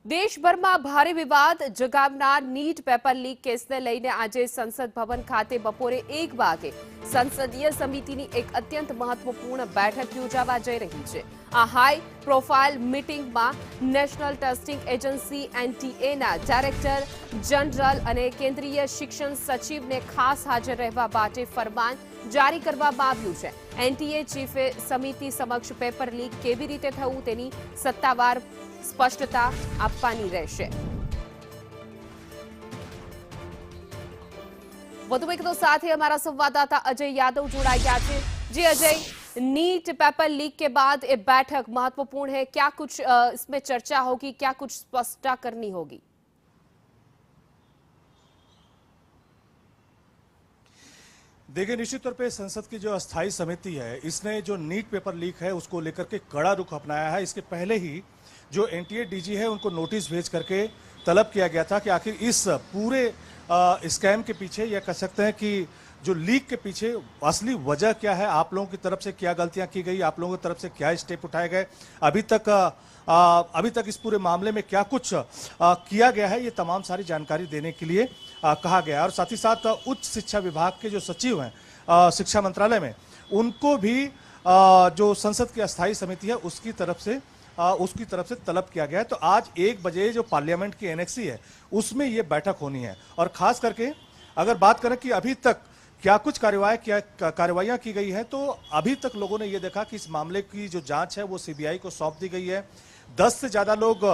દેશભરમાં ભારે વિવાદ જગાવનાર નીટ પેપર લીક કેસને લઈને આજે સંસદ ભવન ખાતે બપોરે 1 વાગે સંસદીય સમિતિની એક અત્યંત મહત્વપૂર્ણ બેઠક યોજાવા જઈ રહી છે। આ હાઈ પ્રોફાઇલ મીટિંગમાં નેશનલ ટેસ્ટિંગ એજન્સી એનટીએના ડાયરેક્ટર જનરલ અને કેન્દ્રીય શિક્ષણ સચિવને ખાસ હાજર રહેવા માટે ફરમાન જારી કરવામાં આવ્યું છે। એનટીએ ચીફે સમિતિ સમક્ષ પેપર લીક કેવી રીતે થયું તેની સત્તાવાર સ્પષ્ટતા આપવાની રહેશે। વધુ વિગતો સાથે हमारा संवाददाता अजय यादव जोड़ाई गया है। जी अजय, नीट पेपर लीक के बाद ये बैठक महत्वपूर्ण है, क्या कुछ इसमें चर्चा होगी, क्या कुछ स्पष्टता करनी होगी? देखिए, निश्चित तौर पे संसद की जो अस्थायी समिति है इसने जो नीट पेपर लीक है उसको लेकर के कड़ा रुख अपनाया है। इसके पहले ही जो एनटीए डीजी है उनको नोटिस भेज करके तलब किया गया था कि आखिर इस पूरे स्कैम के पीछे, या कह सकते हैं कि जो लीक के पीछे असली वजह क्या है, आप लोगों की तरफ से क्या गलतियां की गई, आप लोगों की तरफ से क्या स्टेप उठाए गए, अभी तक इस पूरे मामले में क्या कुछ किया गया है, ये तमाम सारी जानकारी देने के लिए कहा गया। और साथ ही साथ उच्च शिक्षा विभाग के जो सचिव हैं शिक्षा मंत्रालय में, उनको भी जो संसद की अस्थायी समिति है उसकी तरफ से तलब किया गया है। तो आज 1 बजे जो पार्लियामेंट की एनेक्सी है उसमें ये बैठक होनी है। और खास करके अगर बात करें कि अभी तक क्या कुछ कार्रवाइयां की गई है, तो अभी तक लोगों ने ये देखा कि इस मामले की जो जांच है वो सीबीआई को सौंप दी गई है। 10 से ज्यादा लोग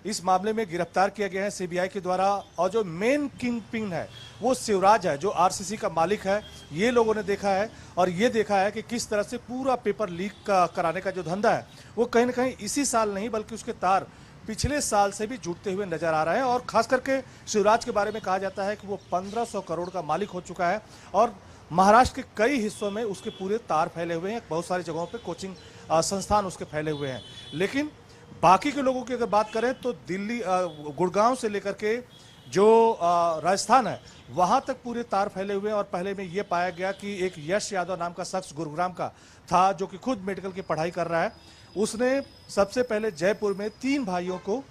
इस मामले में गिरफ्तार किए गए हैं सीबीआई के द्वारा। और जो मेन किंग पिन है वो शिवराज है, जो आरसीसी का मालिक है, ये लोगों ने देखा है। और ये देखा है कि किस तरह से पूरा पेपर लीक कराने का जो धंधा है वो कहीं ना कहीं इसी साल नहीं बल्कि उसके तार पिछले साल से भी जुटते हुए नजर आ रहे हैं। और खास करके शिवराज के बारे में कहा जाता है कि वो 1500 करोड़ का मालिक हो चुका है और महाराष्ट्र के कई हिस्सों में उसके पूरे तार फैले हुए हैं। बहुत सारी जगहों पे कोचिंग संस्थान उसके फैले हुए हैं। लेकिन बाकी के लोगों की अगर बात करें तो दिल्ली, गुड़गांव से लेकर के जो राजस्थान है वहां तक पूरे तार फैले हुए हैं। और पहले में ये पाया गया कि एक यश यादव नाम का शख्स गुरुग्राम का था, जो कि खुद मेडिकल की पढ़ाई कर रहा है। उसने सबसे पहले जयपुर में 3 भाइयों को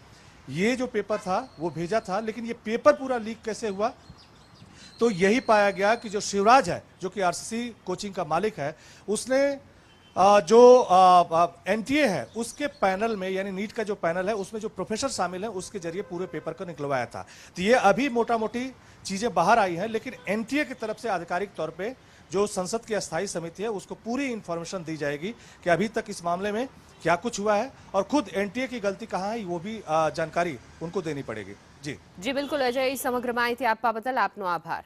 ये जो पेपर था वो भेजा था। लेकिन ये पेपर पूरा लीक कैसे हुआ, तो यही पाया गया कि जो शिवराज है, जो कि आरसीसी कोचिंग का मालिक है, उसने जो एनटीए है उसके पैनल में, यानी नीट का जो पैनल है उसमें जो प्रोफेसर शामिल है उसके जरिए पूरे पेपर को निकलवाया था। तो ये अभी मोटा मोटी चीजें बाहर आई हैं। लेकिन एनटीए की तरफ से आधिकारिक तौर पे जो संसद की अस्थायी समिति है उसको पूरी इंफॉर्मेशन दी जाएगी कि अभी तक इस मामले में क्या कुछ हुआ है और खुद एनटीए की गलती कहाँ है वो भी जानकारी उनको देनी पड़ेगी। जी बिल्कुल अजय, समग्र माहिती आपवा बदल आपनो आभार।